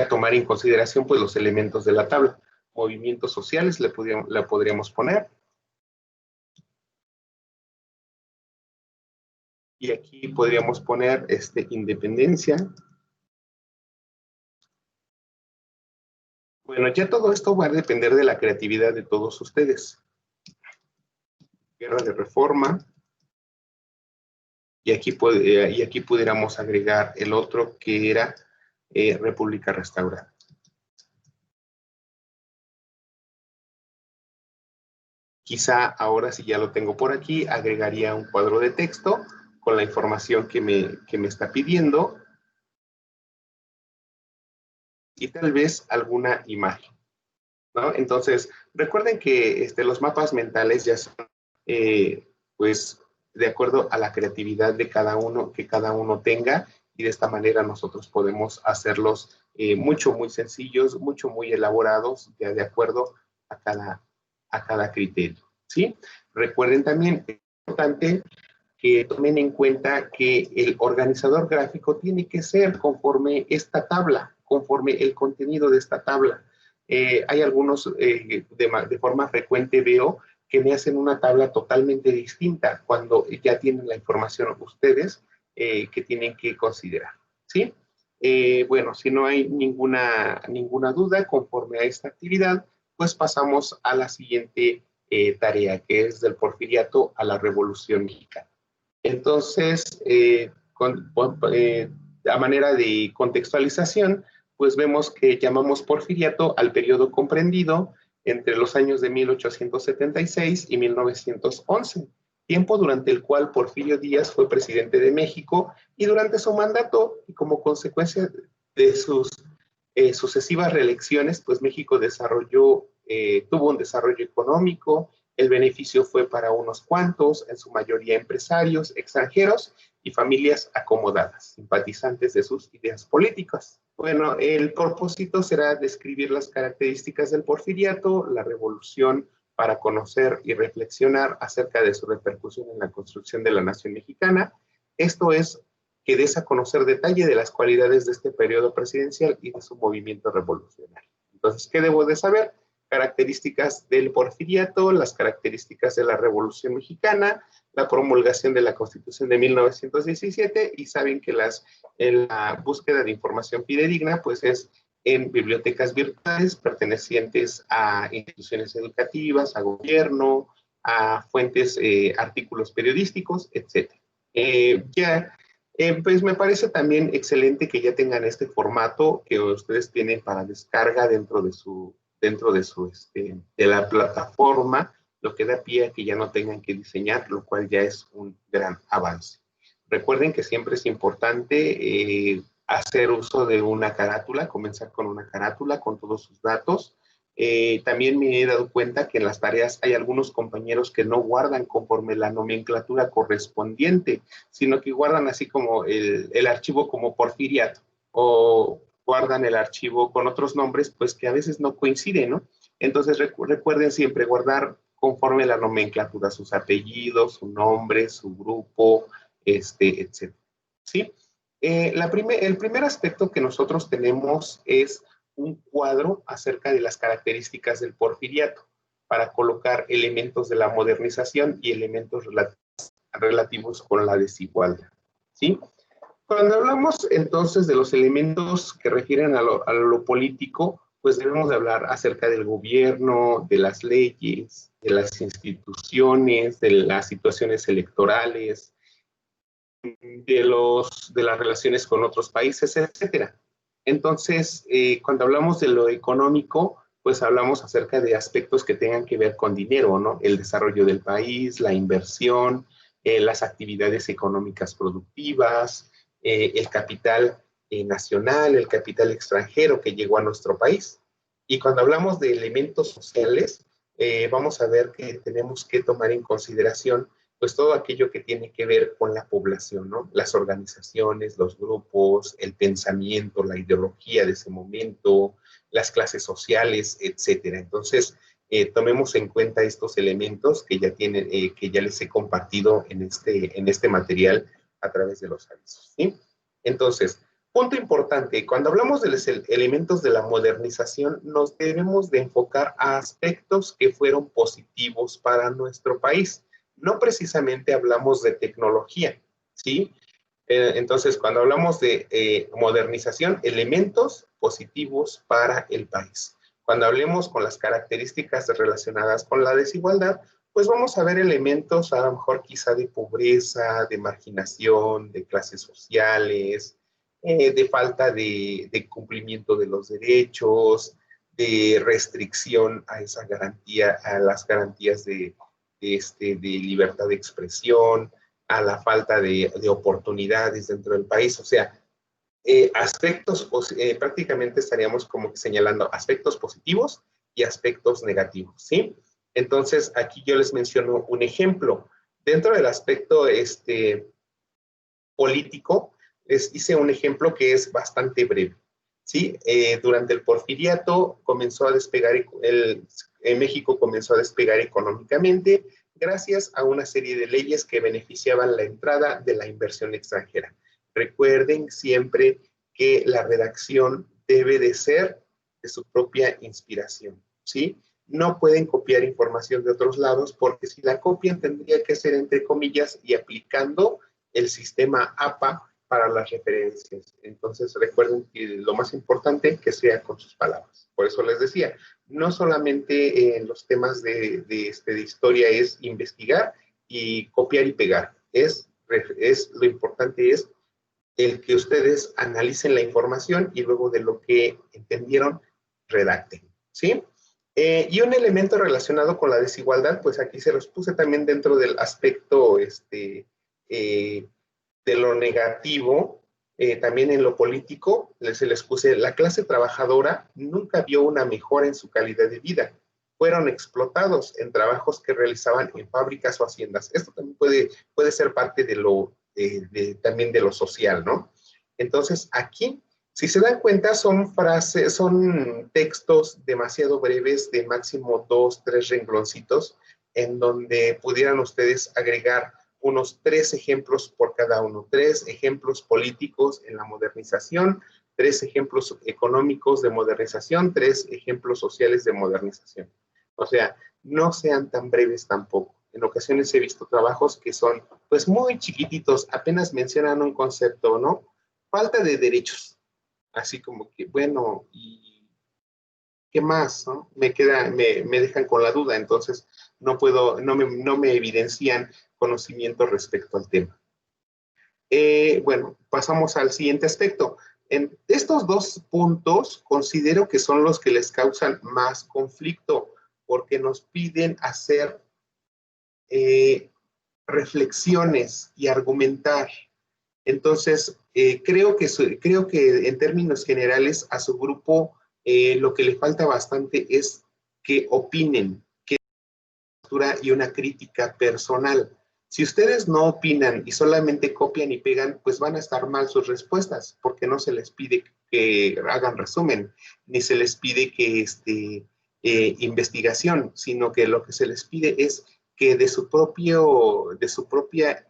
S1: tomar en consideración pues los elementos de la tabla. Movimientos sociales le podríamos poner. Y aquí podríamos poner independencia. Bueno, ya todo esto va a depender de la creatividad de todos ustedes. Guerra de Reforma. Y aquí pudiéramos agregar el otro que era República Restaurada. Quizá ahora, si ya lo tengo por aquí, agregaría un cuadro de texto con la información que me está pidiendo y tal vez alguna imagen, ¿no? Entonces, recuerden que los mapas mentales ya son, pues, de acuerdo a la creatividad de cada uno, que cada uno tenga, y de esta manera nosotros podemos hacerlos muy sencillos, muy elaborados, ya de acuerdo a cada criterio, ¿sí? Recuerden también, es importante que tomen en cuenta que el organizador gráfico tiene que ser conforme esta tabla, conforme el contenido de esta tabla. Hay algunos, de forma frecuente veo que me hacen una tabla totalmente distinta cuando ya tienen la información ustedes que tienen que considerar, ¿sí? Bueno, si no hay ninguna duda conforme a esta actividad, pues pasamos a la siguiente tarea, que es del Porfiriato a la Revolución Mexicana. Entonces, a manera de contextualización, pues vemos que llamamos Porfiriato al periodo comprendido entre los años de 1876 y 1911, tiempo durante el cual Porfirio Díaz fue presidente de México, y durante su mandato y como consecuencia de sus sucesivas reelecciones, pues México tuvo un desarrollo económico. El beneficio fue para unos cuantos, en su mayoría empresarios, extranjeros y familias acomodadas, simpatizantes de sus ideas políticas. Bueno, el propósito será describir las características del porfiriato, la revolución, para conocer y reflexionar acerca de su repercusión en la construcción de la nación mexicana. Esto es, que des a conocer detalle de las cualidades de este periodo presidencial y de su movimiento revolucionario. Entonces, ¿qué debo de saber? Características del porfiriato, las características de la Revolución Mexicana, la promulgación de la Constitución de 1917, y saben que la búsqueda de información fidedigna pues es en bibliotecas virtuales pertenecientes a instituciones educativas, a gobierno, a fuentes, artículos periodísticos, etc. Pues me parece también excelente que ya tengan este formato que ustedes tienen para descarga dentro de la plataforma, lo que da pie a que ya no tengan que diseñar, lo cual ya es un gran avance. Recuerden que siempre es importante hacer uso de una carátula, comenzar con una carátula con todos sus datos. También me he dado cuenta que en las tareas hay algunos compañeros que no guardan conforme la nomenclatura correspondiente, sino que guardan así como el archivo como porfiriato, o guardan el archivo con otros nombres, pues que a veces no coinciden, ¿no? Entonces recuerden siempre guardar conforme la nomenclatura, sus apellidos, su nombre, su grupo, etc. ¿Sí? El primer aspecto que nosotros tenemos es un cuadro acerca de las características del porfiriato, para colocar elementos de la modernización y elementos relativos con la desigualdad. ¿Sí? Cuando hablamos entonces de los elementos que refieren a lo político, pues debemos de hablar acerca del gobierno, de las leyes, de las instituciones, de las situaciones electorales, de las relaciones con otros países, etcétera. Entonces, cuando hablamos de lo económico, pues hablamos acerca de aspectos que tengan que ver con dinero, ¿no? El desarrollo del país, la inversión, las actividades económicas productivas, el capital nacional, el capital extranjero que llegó a nuestro país. Y cuando hablamos de elementos sociales, vamos a ver que tenemos que tomar en consideración pues todo aquello que tiene que ver con la población, ¿no? Las organizaciones, los grupos, el pensamiento, la ideología de ese momento, las clases sociales, etcétera. Entonces, tomemos en cuenta estos elementos que ya les he compartido en este material a través de los avisos, ¿sí? Entonces, punto importante, cuando hablamos de los elementos de la modernización, nos debemos de enfocar a aspectos que fueron positivos para nuestro país. No precisamente hablamos de tecnología, ¿sí? Entonces, cuando hablamos de modernización, elementos positivos para el país. Cuando hablemos con las características relacionadas con la desigualdad, pues vamos a ver elementos a lo mejor quizá de pobreza, de marginación, de clases sociales, de falta de cumplimiento de los derechos, de restricción a esa garantía, a las garantías de libertad de expresión, a la falta de oportunidades dentro del país. O sea, prácticamente estaríamos como que señalando aspectos positivos y aspectos negativos, ¿sí? Entonces, aquí yo les menciono un ejemplo. Dentro del aspecto político, les hice un ejemplo que es bastante breve, ¿sí? Durante el porfiriato comenzó a despegar, México comenzó a despegar económicamente gracias a una serie de leyes que beneficiaban la entrada de la inversión extranjera. Recuerden siempre que la redacción debe de ser de su propia inspiración, ¿sí? No pueden copiar información de otros lados, porque si la copian tendría que ser entre comillas y aplicando el sistema APA para las referencias. Entonces recuerden que lo más importante que sea con sus palabras. Por eso les decía, no solamente en los temas de historia es investigar y copiar y pegar. Lo importante es el que ustedes analicen la información y luego de lo que entendieron, redacten, ¿sí? Y un elemento relacionado con la desigualdad, pues aquí se los puse también dentro del aspecto eh, de lo negativo, también en lo político, se les puse, la clase trabajadora nunca vio una mejora en su calidad de vida. Fueron explotados en trabajos que realizaban en fábricas o haciendas. Esto también puede ser parte de lo, también de lo social, ¿no? Entonces, aquí, si se dan cuenta, son frases, son textos demasiado breves, de máximo 2, 3 rengloncitos, en donde pudieran ustedes agregar unos 3 ejemplos por cada uno, 3 ejemplos políticos en la modernización, 3 ejemplos económicos de modernización, 3 ejemplos sociales de modernización. O sea, no sean tan breves tampoco. En ocasiones he visto trabajos que son pues muy chiquititos, apenas mencionan un concepto, ¿no? Falta de derechos. Así como que, bueno, ¿y qué más? ¿No? Me dejan con la duda, entonces no me evidencian conocimiento respecto al tema. Bueno, pasamos al siguiente aspecto. En estos 2 puntos considero que son los que les causan más conflicto, porque nos piden hacer eh, reflexiones y argumentar. Entonces, creo que en términos generales a su grupo lo que le falta bastante es que opinen, y una crítica personal. Si ustedes no opinan y solamente copian y pegan, pues van a estar mal sus respuestas, porque no se les pide que hagan resumen, ni se les pide que investigación, sino que lo que se les pide es que de su propia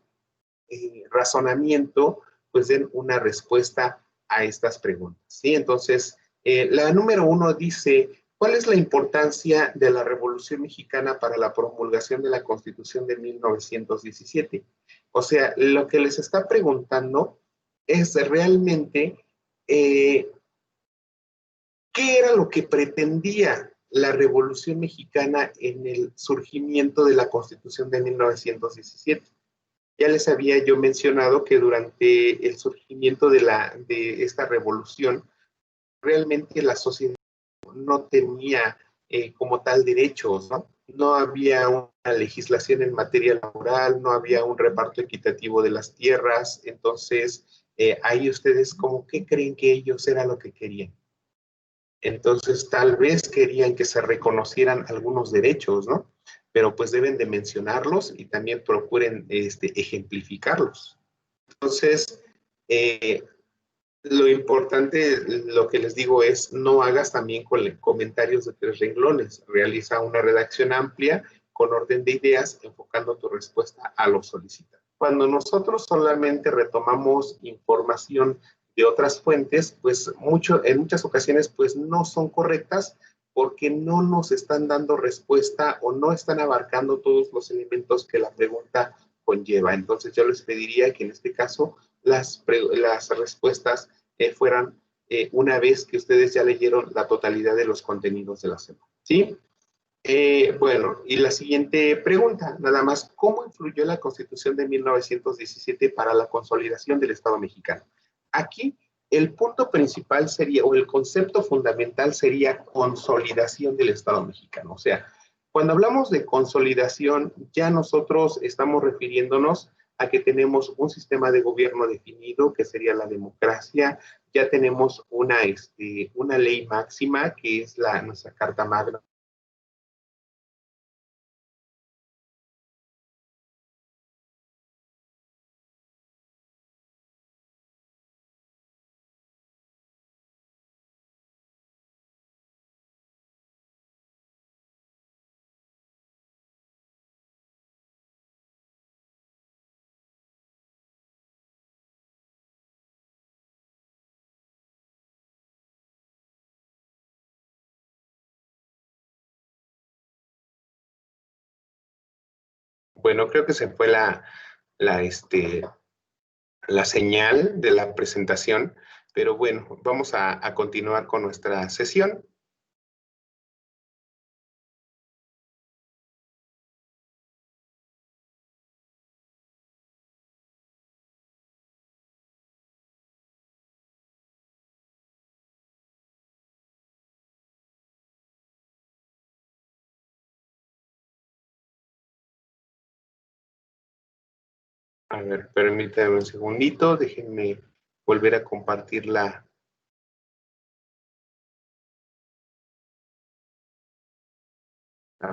S1: razonamiento, pues den una respuesta a estas preguntas. ¿Sí? Entonces, la número 1 dice, ¿cuál es la importancia de la Revolución Mexicana para la promulgación de la Constitución de 1917? O sea, lo que les está preguntando es realmente qué era lo que pretendía la Revolución Mexicana en el surgimiento de la Constitución de 1917. Ya les había yo mencionado que durante el surgimiento de esta revolución, realmente la sociedad no tenía como tal derechos, ¿no? No había una legislación en materia laboral, no había un reparto equitativo de las tierras, entonces ahí ustedes como que creen que ellos era lo que querían. Entonces, tal vez querían que se reconocieran algunos derechos, ¿no? Pero pues deben de mencionarlos y también procuren ejemplificarlos. Entonces, eh, lo importante, lo que les digo es, no hagas también comentarios de 3 renglones. Realiza una redacción amplia con orden de ideas, enfocando tu respuesta a lo solicitado. Cuando nosotros solamente retomamos información de otras fuentes, pues en muchas ocasiones pues no son correctas porque no nos están dando respuesta o no están abarcando todos los elementos que la pregunta conlleva. Entonces yo les pediría que en este caso las respuestas fueran una vez que ustedes ya leyeron la totalidad de los contenidos de la semana. ¿Sí? Bueno, y la siguiente pregunta, nada más, ¿cómo influyó la Constitución de 1917 para la consolidación del Estado mexicano? Aquí el punto principal sería, o el concepto fundamental sería consolidación del Estado mexicano. O sea, cuando hablamos de consolidación, ya nosotros estamos refiriéndonos a que tenemos un sistema de gobierno definido, que sería la democracia, ya tenemos una ley máxima, que es nuestra Carta Magna. Bueno, creo que se fue la, este, la señal de la presentación, pero bueno, vamos a continuar con nuestra sesión. A ver, permítanme un segundito, déjenme volver a compartir la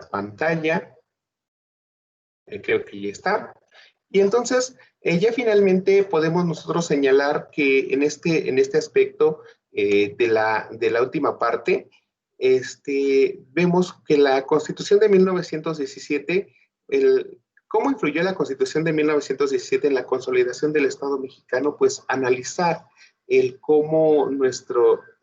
S1: pantalla. Creo que ya está. Y entonces, ya finalmente podemos nosotros señalar que en este aspecto de la última parte, vemos que la Constitución de 1917, ¿cómo influyó la Constitución de 1917 en la consolidación del Estado mexicano? Pues analizar el cómo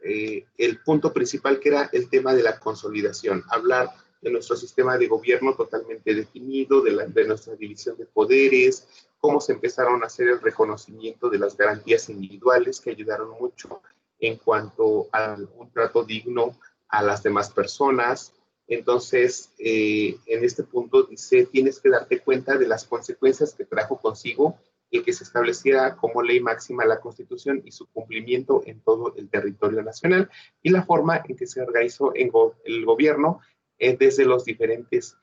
S1: el punto principal que era el tema de la consolidación, hablar de nuestro sistema de gobierno totalmente definido, de nuestra división de poderes, cómo se empezaron a hacer el reconocimiento de las garantías individuales que ayudaron mucho en cuanto a un trato digno a las demás personas. Entonces, en este punto dice, tienes que darte cuenta de las consecuencias que trajo consigo el que se estableciera como ley máxima la Constitución y su cumplimiento en todo el territorio nacional y la forma en que se organizó el gobierno desde los diferentes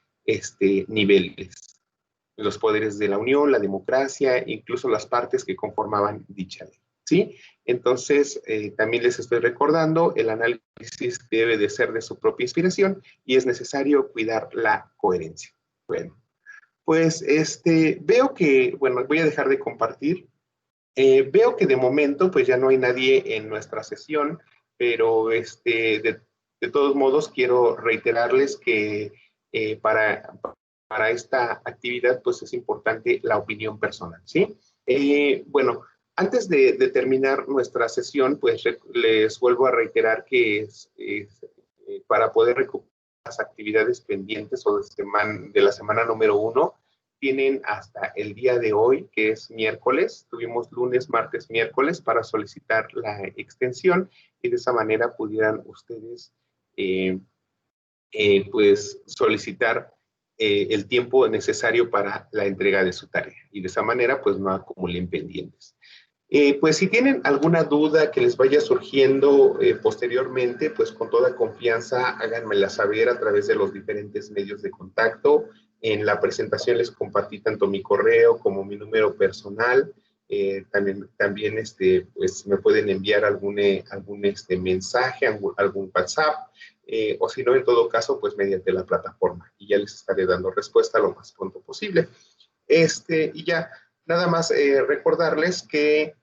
S1: niveles, los poderes de la Unión, la democracia, incluso las partes que conformaban dicha ley, ¿sí? Entonces, también les estoy recordando, el análisis debe de ser de su propia inspiración y es necesario cuidar la coherencia. Bueno, pues veo que, bueno, voy a dejar de compartir. Veo que de momento, pues ya no hay nadie en nuestra sesión, pero de todos modos quiero reiterarles que para esta actividad, pues es importante la opinión personal, ¿sí? Bueno, antes de terminar nuestra sesión, pues les vuelvo a reiterar que para poder recuperar las actividades pendientes o de la semana número 1, tienen hasta el día de hoy, que es miércoles. Tuvimos lunes, martes, miércoles para solicitar la extensión y de esa manera pudieran ustedes pues solicitar el tiempo necesario para la entrega de su tarea y de esa manera pues no acumulen pendientes. Pues si tienen alguna duda que les vaya surgiendo posteriormente, pues con toda confianza háganmela saber a través de los diferentes medios de contacto. En la presentación les compartí tanto mi correo como mi número personal. También pues me pueden enviar algún mensaje, algún WhatsApp, o si no, en todo caso, pues mediante la plataforma. Y ya les estaré dando respuesta lo más pronto posible. Y ya, nada más recordarles que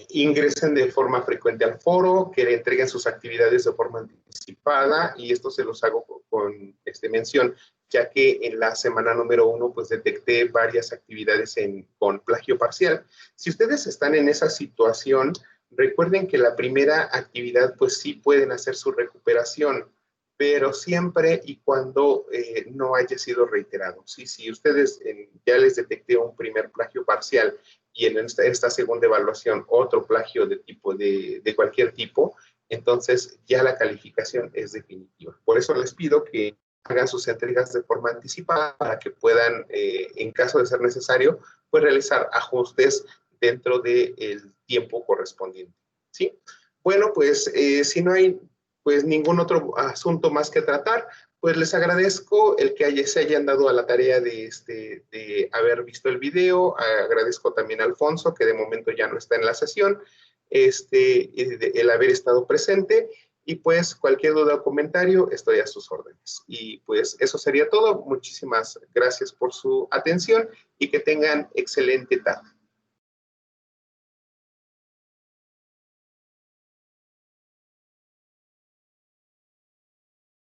S1: ingresen de forma frecuente al foro, que le entreguen sus actividades de forma anticipada, y esto se los hago con mención, ya que en la semana número 1 pues detecté varias actividades con plagio parcial. Si ustedes están en esa situación, recuerden que la primera actividad pues sí pueden hacer su recuperación, pero siempre y cuando no haya sido reiterado. ¿Sí? Si ustedes ya les detecté un primer plagio parcial y en esta segunda evaluación otro plagio de cualquier tipo, entonces ya la calificación es definitiva. Por eso les pido que hagan sus entregas de forma anticipada para que puedan, en caso de ser necesario, pues realizar ajustes dentro del tiempo correspondiente. ¿Sí? Bueno, pues si no hay pues ningún otro asunto más que tratar, pues les agradezco el que se hayan dado a la tarea de haber visto el video. Agradezco también a Alfonso, que de momento ya no está en la sesión, el haber estado presente. Y pues cualquier duda o comentario, estoy a sus órdenes. Y pues eso sería todo. Muchísimas gracias por su atención y que tengan excelente tarde.